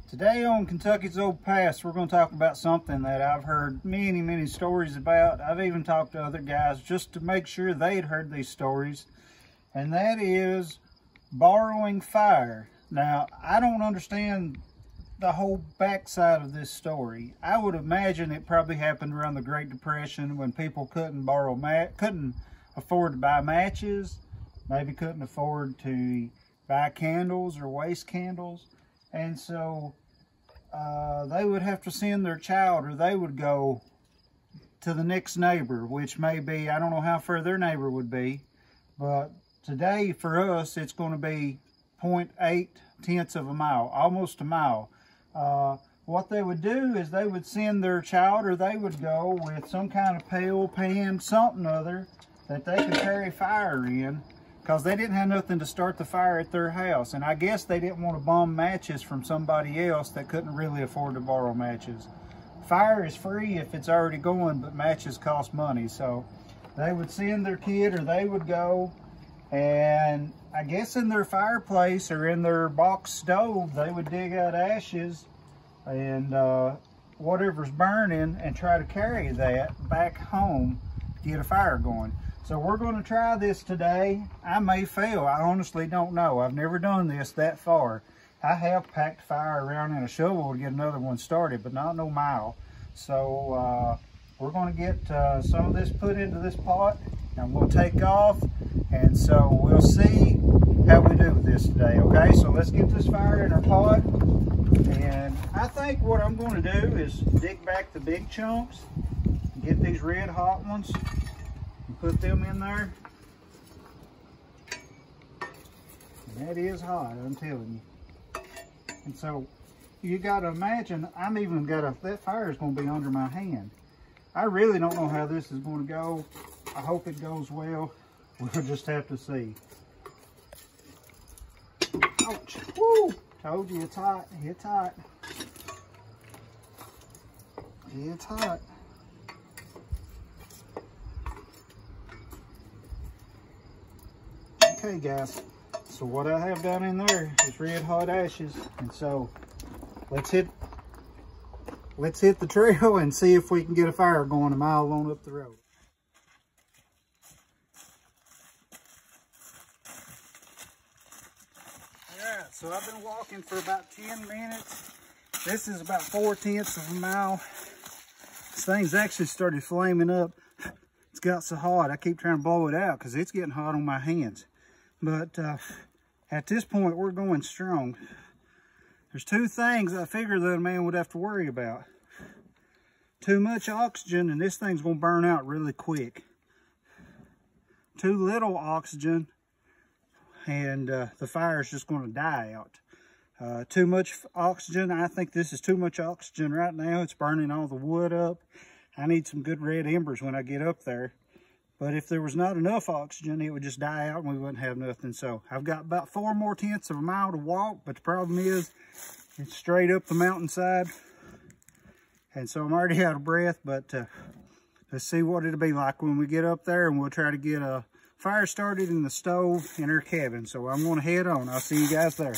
Today on Kentucky's Old Past, we're going to talk about something that I've heard many stories about. I've even talked to other guys just to make sure they'd heard these stories, and that is borrowing fire. Now, I don't understand the whole backside of this story. I would imagine it probably happened around the Great Depression when people couldn't afford to buy matches, maybe couldn't afford to buy candles or waste candles. And so they would have to send their child, or they would go to the next neighbor, which may be, I don't know how far their neighbor would be, but today for us it's going to be 0.8 of a mile, almost a mile. What they would do is they would send their child, or they would go with some kind of pail, pan, something other that they could carry fire in, because they didn't have nothing to start the fire at their house. And I guess they didn't want to bum matches from somebody else that couldn't really afford to borrow matches. Fire is free if it's already going, but matches cost money. So they would send their kid, or they would go, and I guess in their fireplace or in their box stove, they would dig out ashes and whatever's burning and try to carry that back home to get a fire going. So we're going to try this today. I may fail. I honestly don't know. I've never done this that far. I have packed fire around in a shovel to get another one started, but not no mile. So we're going to get some of this put into this pot, and we'll take off. And so we'll see how we do with this today, okay? So let's get this fire in our pot. And I think what I'm going to do is dig back the big chunks, get these red hot ones, and put them in there. And that is hot, I'm telling you. And so you got to imagine, that fire is going to be under my hand. I really don't know how this is going to go. I hope it goes well. We'll just have to see. Ouch. Woo! Told you it's hot. It's hot. It's hot. Okay, guys. So what I have down in there is red hot ashes. And so let's hit the trail and see if we can get a fire going a mile on up the road. Alright, so I've been walking for about 10 minutes. This is about 0.4 of a mile. This thing's actually started flaming up. It's got so hot, I keep trying to blow it out because it's getting hot on my hands. But at this point, we're going strong. There's two things I figure that a man would have to worry about. Too much oxygen, and this thing's going to burn out really quick. Too little oxygen, and the fire's just going to die out. Too much oxygen, I think this is too much oxygen right now. It's burning all the wood up. I need some good red embers when I get up there. But if there was not enough oxygen, it would just die out and we wouldn't have nothing. So I've got about 0.4 of a mile to walk, but the problem is it's straight up the mountainside. And so I'm already out of breath, but let's see what it'll be like when we get up there, and we'll try to get a fire started in the stove in our cabin. So I'm going to head on. I'll see you guys there.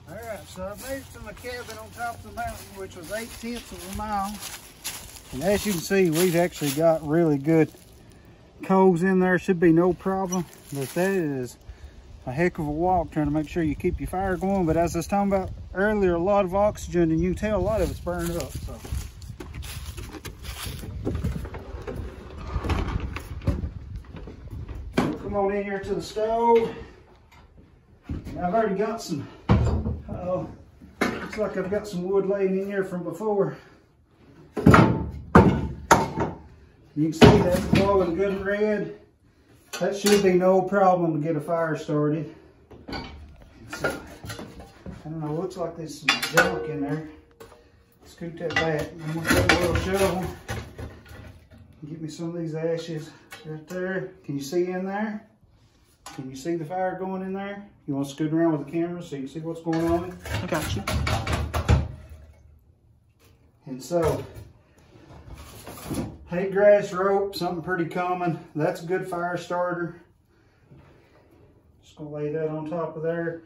Alright, so I made it to my cabin on top of the mountain, which was 0.8 of a mile. And as you can see, we've actually got really good coals in there. Should be no problem. But that is a heck of a walk, trying to make sure you keep your fire going. But as I was talking about earlier, a lot of oxygen, and you can tell a lot of it's burned up. So come on in here to the stove. I've already got some, looks like I've got some wood laying in here from before. You can see that's glowing good and red. That should be no problem to get a fire started. So, I don't know, looks like there's some junk in there. Scoot that back. I'm gonna take a little shovel. Get me some of these ashes right there. Can you see in there? Can you see the fire going in there? You want to scoot around with the camera so you can see what's going on? I got you. And so, hay grass rope, something pretty common. That's a good fire starter. Just gonna lay that on top of there.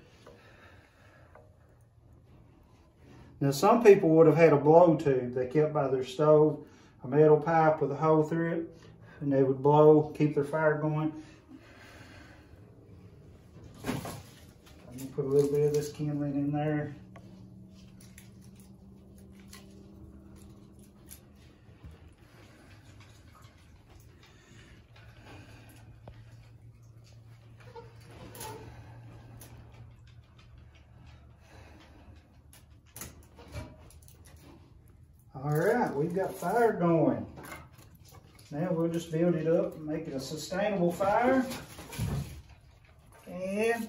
Now some people would have had a blow tube they kept by their stove, a metal pipe with a hole through it, and they would blow, keep their fire going. I'm gonna put a little bit of this kindling in there. All right, we've got fire going. Now we'll just build it up and make it a sustainable fire. And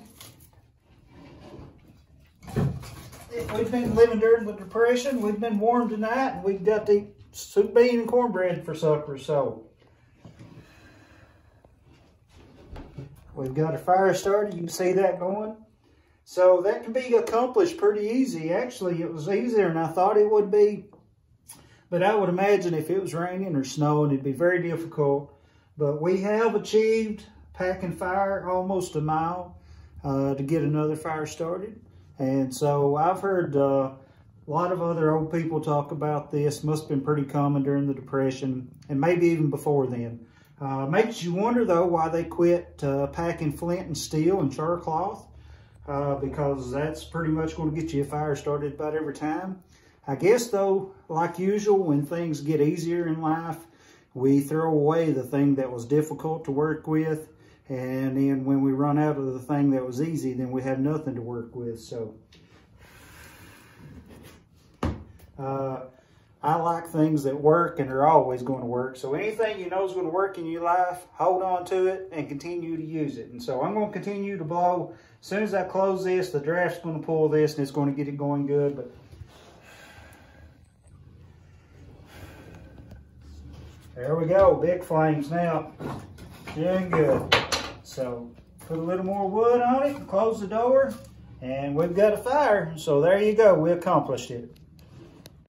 we've been living during the Depression. We've been warm tonight, and we've got to eat soup, bean, and cornbread for supper. So we've got a fire started. You can see that going. So that can be accomplished pretty easy. Actually, it was easier than I thought it would be. But I would imagine if it was raining or snowing, it'd be very difficult. But we have achieved packing fire almost a mile to get another fire started. And so I've heard a lot of other old people talk about this. Must have been pretty common during the Depression and maybe even before then. Makes you wonder though why they quit packing flint and steel and char cloth because that's pretty much going to get you a fire started about every time. I guess though, like usual, when things get easier in life, we throw away the thing that was difficult to work with. And then when we run out of the thing that was easy, then we have nothing to work with. So I like things that work and are always going to work. So anything you know is going to work in your life, hold on to it and continue to use it. And so I'm going to continue to blow. As soon as I close this, the draft's going to pull this and it's going to get it going good. But there we go, big flames now, doing good. So put a little more wood on it, close the door, and we've got a fire. So there you go, we accomplished it.